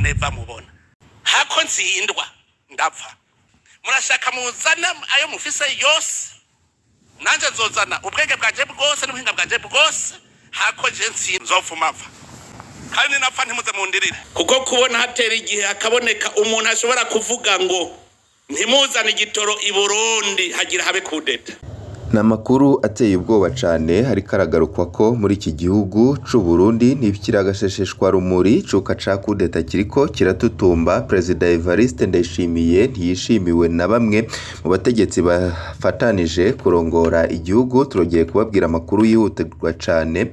Neva mubona hako ntsindwa ndapfa murashaka muzana ayo mufise yose nanje nzozana ubwenge bwanje bwose n'ubuhinga bwanje bwose hako je nzofuma apfa kandi napfa ntimuze mundirire kuko kubona hatera igihe hakaboneka umuntu ashobora kuvuga ngo ntimuzane igitoro i Burundi hagira habe kudeta. Namakuru ateye ubwoba cyane hariko aragarukwa ko muri iki gihugu c'u Burundi n'ibikiragashesheshwa rumuri cuka ca kudeta kiriko kiratutumba. President Evariste Ndayishimiye ntiyishimiwe na bamwe mu bategetsi bafatanije kurongora igihugu. Turogeye kubabwira amakuru yihutirwa cyane.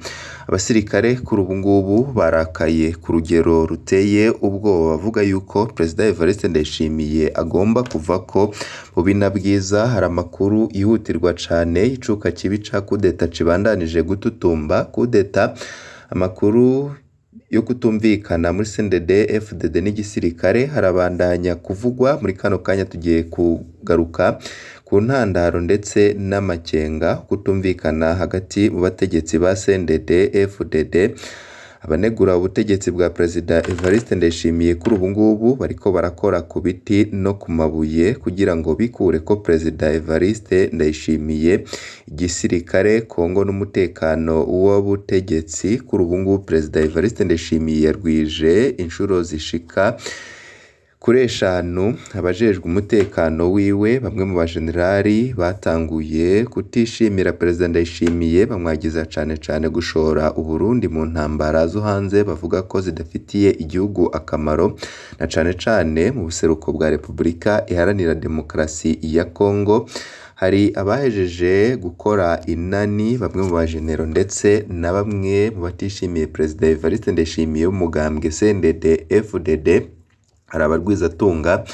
Abasirikare kuri ubu ngubu barakaye ku rugero ruteye ubwoba bavuga yuko President Evariste Ndayishimiye agomba kuva ko mu bina bwiza. Hari amakuru yihutirwa cyane icuka kibi ca kudeta cibandanije gututumba. Kudeta amakuru yo kutumvikana muri CNDD FDD n'igisirikare harabandanya kuvugwa. Muri kano kanya tugiye kugaruka ku ntandaro ndetse n'amakenga kutumvikana hagati mu bategetsi ba CNDD FDD. Abanegura ubutegetsi bwa President Evariste Ndayishimiye kuri ubu ngubu bariko barakora ku biti no ku mabuye kugira ngo bikure ko President Evariste Ndayishimiye igisirikare Kongo n'umutekano w'ubutegetsi. Kuri ubu ngubu President Evariste Ndayishimiye yarwije inshuro zishika kuri 5 abajejwe umutekano wiwe. Bamwe mu bajenerali batanguye kutishimira President Ndayishimiye bamwagiza cane gushora Uburundi mu ntambara zo hanze bavuga ko zidafitiye igihugu akamaro, na cane mu buseruko bwa Republika Iharanira Demokarasi ya Kongo. Hari abahejeje gukora inani bamwe mu bajenero ndetse na bamwe mu batishimiye President Evariste Ndayishimiye w'umugambwe CNDD FDD. Hari abarwizatunga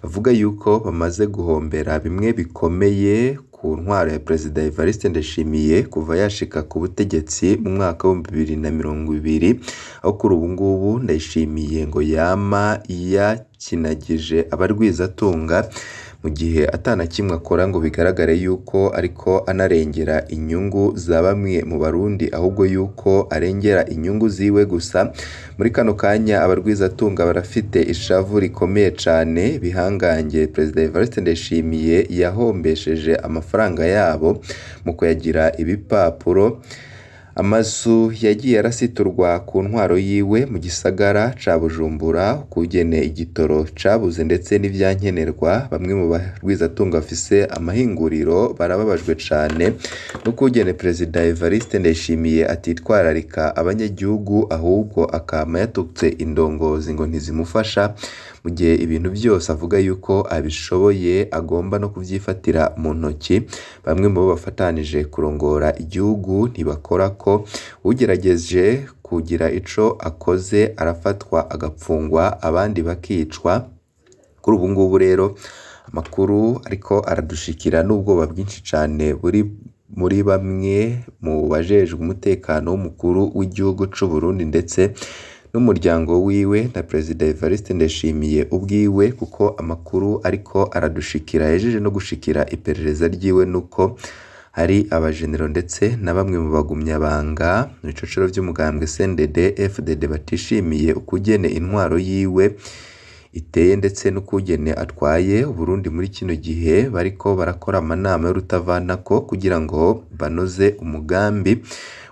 bavuga yuko bamaze guhombera bimwe bikomeye ku ntwaro ya President Evariste Ndayishimiye kuva yashika ku butegetsi mu mwaka wa 2020, aho kuri ubu ngubu Ndayishimiye ngo yama yakinagije abarwizatunga mu gihe atana kimwe akora ngo bigaragare yuko ariko anarengera inyungu za bamwe mu Barundi, ahubwo yuko arengera inyungu ziwe gusa. Muri kano kanya abarwizatunga barafite ishavu rikomeye cyane bihangange President Evariste Ndayishimiye yahombesheje amafaranga yabo mu kuyagira ibipapuro. Amazu yagiye arasiturwa ku ntwaro yiwe mu gisagara ca Bujumbura, kugene igitoro cabuze ndetse n'ivyankenerwa. Bamwe mu barwizatunga bafise amahinguriro barababajwe cane no kugene President Evariste Ndayishimiye atitwararika abanyagihugu, ahubwo akama yatukse indongozi ngo ntizimufasha mu gihe ibintu byose avuga yuko abishoboye agomba no kuvyifatira mu ntoki. Bamwe mu bo bafatanije kurongora igihugu ntibakora ko ugerageje kugira ico akoze arafatwa agapfungwa abandi bakicwa. Kuri ubu ngubu rero amakuru ariko aradushikira n'ubwoba bwinshi cane buri muri bamwe mu bajejwe umutekano w'umukuru w'igihugu c'u Burundi ndetse n'umuryango wiwe na President Evariste Ndayishimiye ubwiwe, kuko amakuru ariko aradushikira yejeje no gushikira iperereza ryiwe nuko hari abajenero ndetse na bamwe mu bagumyabanga mu bicocero by'umugambwe CNDD FDD batishimiye ukugene intwaro yiwe iteye ndetse n'ukugene atwaye Burundi muri kino gihe. Bariko barakora amanama y'urutavanako kugira ngo banoze umugambi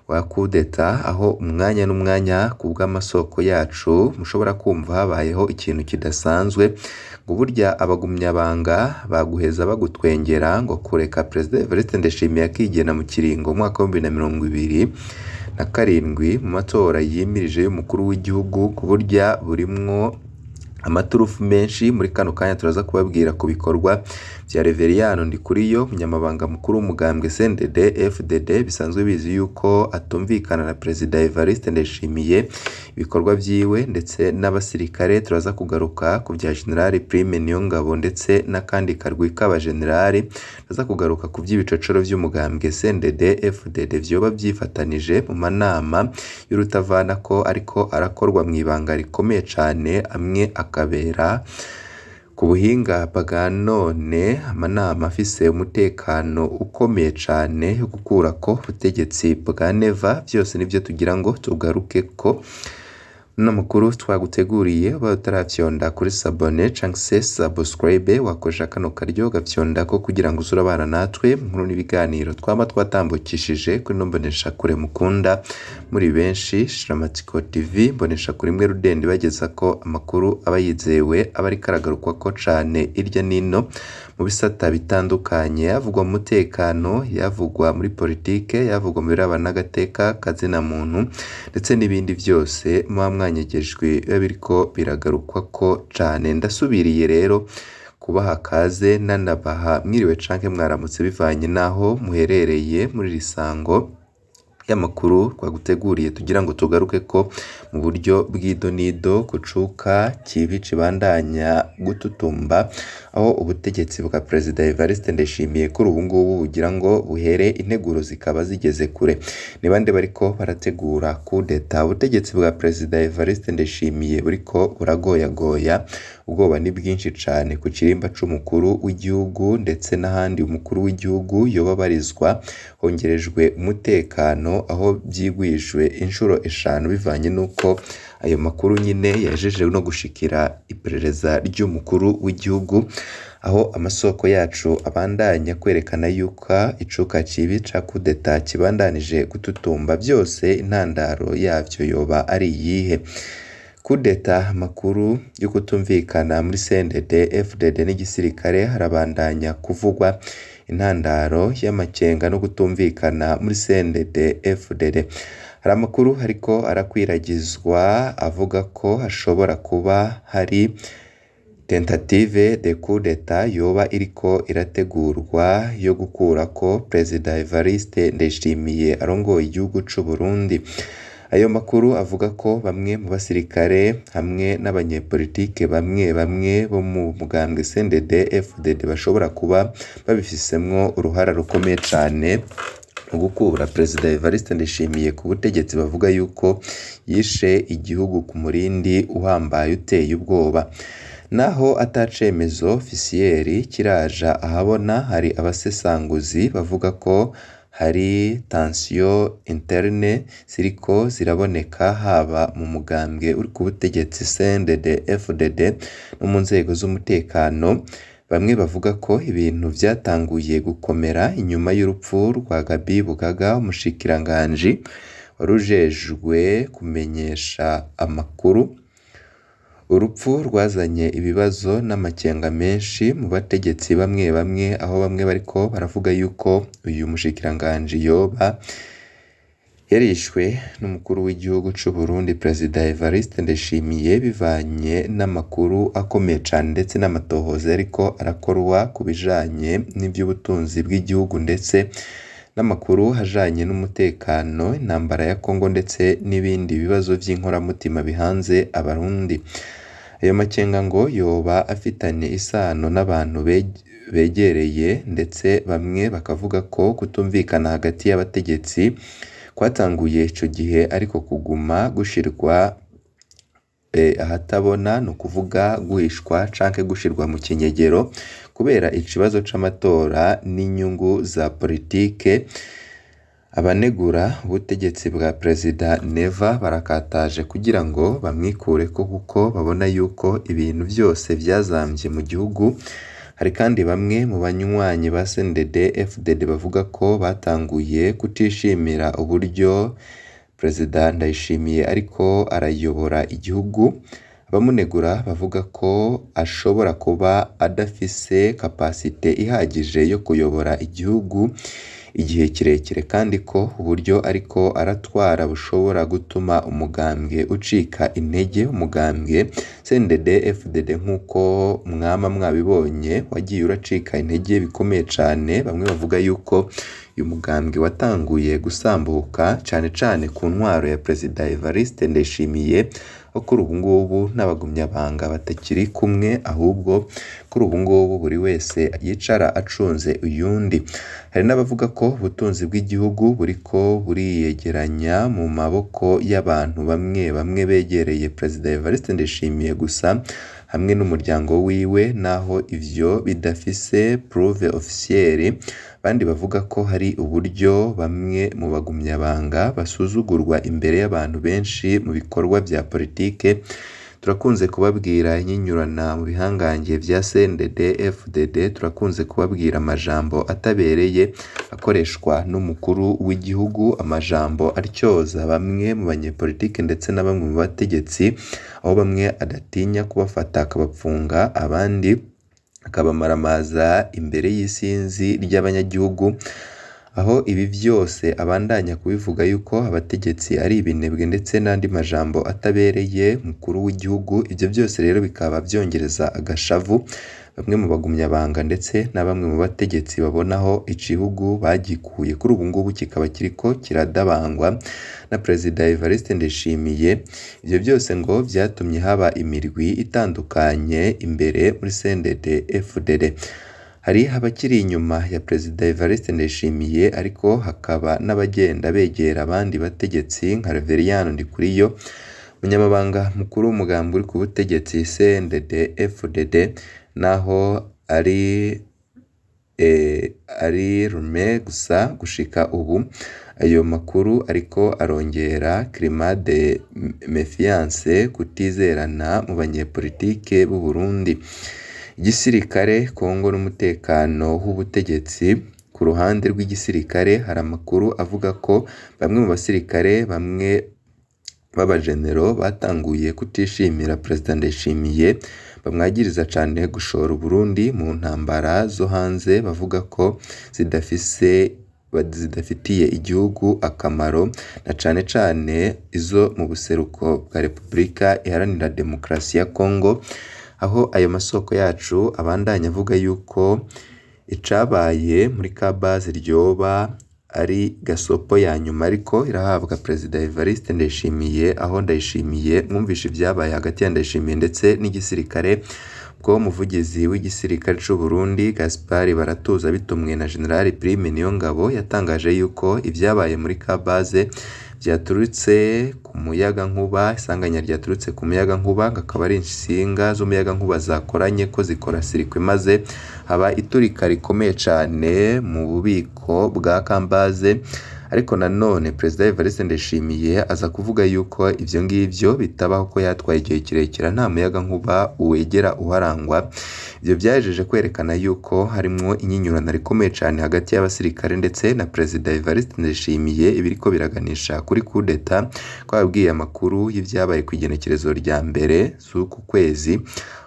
wa kudeta, aho umwanya n'umwanya kubw'amasoko yacu mushobora kumva habayeho ikintu kidasanzwe ngo burya abagumyabanga baguheza bagutwengera ngo kureka President Evariste Ndayishimiye akigena mu kiringo mwaka wa 2027 mu matora yimirije y'umukuru w'igihugu, ku burya burimwo amaturufu menshi. Muri kano kanya turaza kubabwira ku bikorwa vya Reveriyano Ndikuriyo, umunyamabanga mukuru w'umugambwe CNDD FDD. Bisanzwe bizi yuko atumvikana na President Evariste Ndayishimiye ibikorwa vyiwe ndetse n'abasirikare. Turaza kugaruka ku vya General Prime Niyongabo ndetse n'akandi karwi k'abajenerali. Turaza kugaruka ku vy'ibicocoro vy'umugambwe CNDD FDD vyoba vyifatanije mu manama y'urutavanako ariko arakorwa mw'ibanga rikomeye cane, amwe akabera ku buhinga bwa none, amanama afise umutekano ukomeye cane yo gukura ko ubutegetsi bwa Neva. Byose nivyo tugira ngo tugaruke ko N'amakuru twaguteguriye uba utaravyonda kuri sabone canke se subscribe wakoresha kano karyo gafyonda ko kugira ngo uzurabana natwe nkuru n'ibiganiro twaba twatambukishije kuri no mbonesha kure mukunda muri benshi Shiramatsiko TV mbonesha kuri mwe rudende bageza ko amakuru aba yizewe aba ari karagarukwa ko cane irya nino mu bisata bitandukanye yavugwa mu mutekano yavugwa muri politike yavugwa mu birabana n'agateka kazina muntu ndetse n'ibindi byose mwanyegejwe biriko biragarukwa ko cane ndasubiriye rero kubaha kaze nanabaha mwiriwe canke mwaramutse bivanye naho muherereye muri risango y'amakuru twaguteguriye tugira ngo tugaruke ko mu buryo bw'idonido kucuka kibi cibandanya gututumba aho ubutegetsi bwa Perezida Evariste Ndayishimiye kuri ubu ngubu bugira ngo buhere integuro zikaba zigeze kure ni bande bariko barategura kudeta ubutegetsi bwa Perezida Evariste Ndayishimiye buriko buragoyagoya ubwoba ni bwinshi cane ku kirimba c'umukuru w'igihugu ndetse n'ahandi umukuru w'igihugu yoba barizwa hongerejwe umutekano aho byigwijwe inshuro 5 bivanye nuko ayo makuru nyine yajeje no gushikira iperereza ry'umukuru w'igihugu aho amasoko yacu abandanya kwerekana yuko icuka kibi ca kudeta kibandanije gututumba byose intandaro yavyo yoba ari yihe kudeta makuru yo kutumvikana muri CNDD FDD n'igisirikare harabandanya kuvugwa intandaro y'amakenga no kutumvikana muri CNDD FDD hari amakuru ariko arakwiragizwa avuga ko hashobora kuba hari tentative de coup d'etat yoba iriko irategurwa yo gukurako Perezida Evariste Ndayishimiye arongoye igihugu c'u Burundi ayo makuru avuga ko bamwe mu basirikare hamwe n'abanyepolitike bamwe bo mu mugambwe CNDD FDD bashobora kuba babifisemwo uruhara rukomeye cane mu gukura Perezida Evariste Ndayishimiye ku butegetsi bavuga yuko yishe igihugu ku murindi uhambaye uteye ubwoba naho atacemezo officiel kiraja ahabona hari abasesanguzi bavuga ko hari tension interne ziriko ziraboneka haba mu mugambwe uri ku butegetsi CNDD FDD no mu nzego z'umutekano bamwe bavuga ko ibintu vyatanguye gukomera inyuma y'urupfu rwa Gabi Bugaga umushikiranganji warujejwe kumenyesha amakuru urupfu rwazanye ibibazo n'amakenga menshi mu bategetsi bamwe aho bamwe bariko baravuga yuko uyu mushikiranganji yoba yarishwe n'umukuru w'igihugu c'u Burundi Perezida Evariste Ndayishimiye bivanye n'amakuru akomeye cane ndetse n'amatohoza ariko arakorwa ku bijanye n'ivy'ubutunzi bw'igihugu ndetse n'amakuru hajanye n'umutekano intambara ya Kongo ndetse n'ibindi bibazo vy'inkoramutima bihanze abarundi ayo makenga ngo yoba afitanye isano n'abantu begereye ndetse bamwe bakavuga ko kutumvikana hagati y'abategetsi kwatanguye ico gihe ariko kuguma gushirwa ahatabona no kuvuga guhishwa canke gushirwa mu kinyegero kubera ikibazo c'amatora n'inyungu za politike abanegura ubutegetsi bwa Perezida Neva barakataje kugira ngo bamwikure ko kuko babona yuko ibintu byose vyazamvye mu gihugu hari kandi bamwe mu banywanyi ba CNDD FDD bavuga ko batanguye kutishimira uburyo Perezida Ndayishimiye ariko arayobora igihugu abamunegura bavuga ko ashobora kuba adafise kapasite ihagije yo kuyobora igihugu igihe kirekire kandi ko uburyo ariko aratwara bushobora gutuma umugambwe ucika intege umugambwe CNDD FDD nk'uko mwabibonye wagiye uracika intege bikomeye cane bamwe bavuga yuko uyu mugambwe watanguye gusambuka cane ku ntwaro ya Perezida Evariste Ndayishimiye kuri ubu ngubu n'abagumyabanga batakiri kumwe ahubwo kuri ubu ngubu buri wese yicara acunze uyundi hari n'abavuga ko ubutunzi bw'igihugu buriko buriyegeranya mu maboko y'abantu bamwe begereye Perezida Evariste Ndayishimiye gusa hamwe n'umuryango wiwe naho ivyo bidafise preuve officielle. Abandi bavuga ko hari uburyo bamwe mu bagumyabanga basuzugurwa imbere y'abantu benshi mu bikorwa vya politike. Turakunze kubabwira inyinyurana mu bihangange vya CNDD FDD, turakunze kubabwira amajambo atabereye akoreshwa n'umukuru w'igihugu, amajambo atyoza bamwe mu banyepolitike ndetse na bamwe mu bategetsi, aho bamwe adatinya kubafata akabapfunga, abandi akabamaramaza imbere y'isinzi ry'abanyagihugu, aho ibi vyose abandanya kubivuga yuko abategetsi ari ibinebwe ndetse n'andi majambo atabereye mukuru w'igihugu. Ivyo byose rero bikaba vyongereza agashavu bamwe mu bagumyabanga ndetse na bamwe mu bategetsi babonaho igihugu bagikuye kuri ubu ngubu kikaba kiriko kiradabangwa na Perezida Evariste Ndayishimiye. Ivyo byose ngo vyatumye haba imirwi itandukanye imbere muri CNDD FDD. Hari abakiri inyuma ya Perezida Evariste Ndayishimiye, ariko hakaba n'abagenda begera abandi bategetsi nka Reveriyano Ndikuriyo, umunyamabanga mukuru w'umugambi uri ku butegetsi CNDD FDD, naho ari rume gusa gushika ubu. Ayo makuru ariko arongera climat de méfiance, kutizerana mu banyepolitike b'u Burundi. Igisirikare, Kongo n'umutekano w'ubutegetsi. Ku ruhande rw'igisirikare hari amakuru avuga ko bamwe mu basirikare bamwe b'abajenero batanguye kutishimira Perezida Ndayishimiye, bamwagiriza cane gushora Burundi mu ntambara zo hanze, bavuga ko zidafitiye igihugu akamaro, na cane cane izo mu buseruko bwa Repubulika Iharanira Demokarasi ya Kongo, aho ayo masoko yacu abandanya avuga yuko icabaye muri ka base ryoba ari gasopo ya nyuma ariko irahabwa Perezida Evariste Ndayishimiye, aho Ndayishimiye mwumvishe ibyabaye hagati ya Ndayishimiye ndetse n'igisirikare. Ubwo umuvugizi w'igisirikare c'u Burundi Gaspard Baratuza bitumwe na General Prime Niyongabo yatangaje yuko ibyabaye muri ka base vyaturutse ku muyaga nkuba, isanganya ryaturutse ku muyaga nkuba, akaba ari insinga z'umuyaga nkuba zakoranye ko zikora sirikwe, maze haba iturika rikomeye cane mu bubiko bwa Kambaze. Ariko nanone Perezida Evariste Ndayishimiye aza kuvuga yuko ivyo ngivyo bitabaho, ko yatwaye igihe kirekire nta muyaga nkuba wegera uharangwa. Ivyo vyajeje kwerekana yuko harimwo inyinyurana rikomeye cane hagati y'abasirikare ndetse na Perezida Evariste Ndayishimiye, ibiriko biraganisha kuri coup d'etat. Ko babwiye amakuru y'ivyabaye ku igenekerezo rya mbere z'uku kwezi,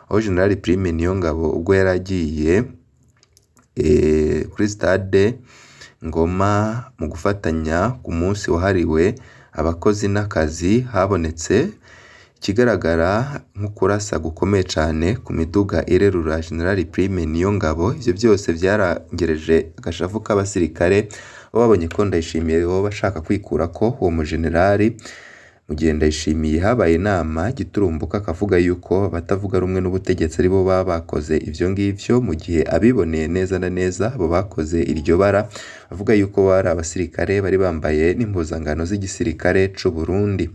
aho General Prime Niyongabo ubwo yaragiye kuri stade Ngoma mu gufatanya ku munsi wahariwe abakozi n'akazi, habonetse ikigaragara nk'ukurasa gukomeye cane ku miduga irerura General Prime Niyongabo. Ivyo byose vyarangereje agashavu k'abasirikare, bo babonye ko Ndayishimiye bo bashaka kwikura ko uwo mujenerali. Mu gihe Ndayishimiye habaye inama giturumbuka akavuga yuko batavuga rumwe n'ubutegetsi aribo baba bakoze ivyo ngivyo, mu gihe abiboneye neza na neza abo bakoze iryo bara bavuga yuko bari abasirikare bari bambaye n'impuzangano z'igisirikare c'u Burundi.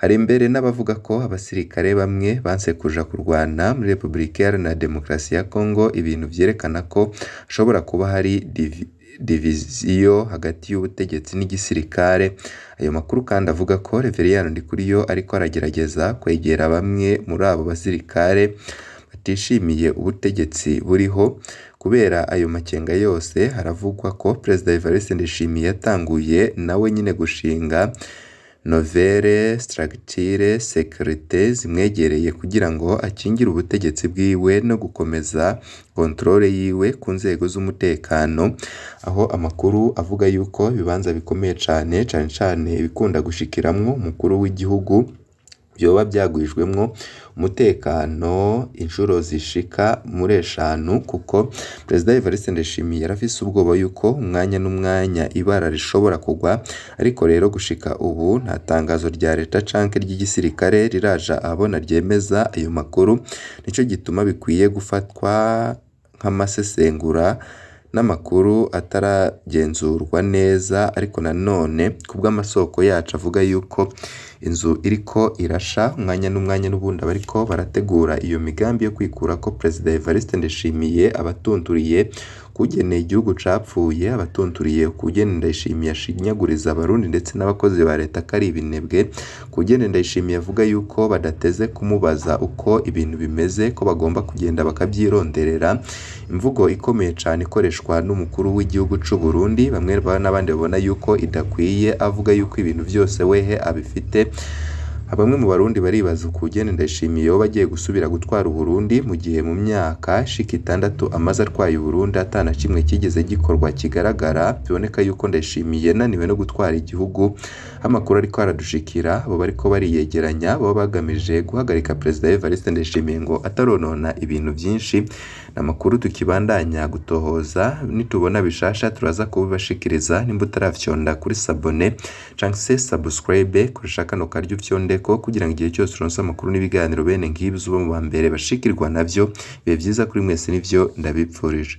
Hari imbere n'abavuga ko abasirikare bamwe banse kuja kurwana muri Repubulika Iharanira Demokarasi ya Kongo, ibintu vyerekana ko hashobora kuba hari diviziyo hagati y'ubutegetsi n'igisirikare. Ayo makuru kandi avuga ko Reveriyano Ndikuriyo ariko aragerageza kwegera bamwe muri abo basirikare batishimiye ubutegetsi buriho. Kubera ayo makenga yose, haravugwa ko Perezida Evariste Ndayishimiye yatanguye nawe nyine gushinga novere structure sécurité zimwegereye kugira ngo akingire ubutegetsi bwiwe no gukomeza kontrole yiwe ku nzego z'umutekano, aho amakuru avuga yuko ibibanza bikomeye cane bikunda gushikiramwo umukuru w'igihugu byoba byagwijwemwo umutekano inshuro zishika muri 5, kuko Perezida Evariste Ndayishimiye yarafise ubwoba yuko umwanya n'umwanya ibara rishobora kugwa. Ariko rero gushika ubu nta tangazo rya leta canke ry'igisirikare riraja abona ryemeza ayo makuru, nico gituma bikwiye gufatwa nk'amasesengura n'amakuru ataragenzurwa neza ariko nanone kubw'amasoko yacu avuga yuko inzu iriko irasha umwanya n'umwanya n'ubundi abariko barategura iyo migambi yo kwikura ko Perezida Evariste Ndayishimiye abatunturiye kugeneye igihugu capfuye abatunturiye kugene Ndayishimiye ashinyaguriza abarundi ndetse n'abakozi ba leta kari ibinebwe kugene Ndayishimiye avuga yuko badateze kumubaza uko ibintu bimeze ko bagomba kugenda bakabyironderera imvugo ikomeye cyane ikoreshwa n'umukuru w'igihugu c'u Burundi bamwe n'abandi babona yuko idakwiye avuga yuko ibintu byose wehe abifite bamwe mu barundi baribaza ukugene Ndayishimiye yo bagiye gusubira gutwara Burundi mu gihe mu myaka shika 6 amaze atwaye Burundi atana kimwe kigeze gikorwa kigaragara biboneka yuko Ndayishimiye naniwe no gutwara igihugu amakuru ariko aradushikira bo bariko bariyegeranya bo bagamije guhagarika Perezida Evariste Ndayishimiye ngo ataronona ibintu byinshi namakuru tukibandanya gutohoza nitubona bishasha turaza kubibashikiriza nimba utaravyo kuri sabone canke se subscribe kurishaka no karyo vyondeko kugira ngo igihe cyose uronse amakuru n'ibiganiro bene nk'ibyo bo mu bambere bashikirwa navyo bibe vyiza kuri mwese nivyo ndabipfurije.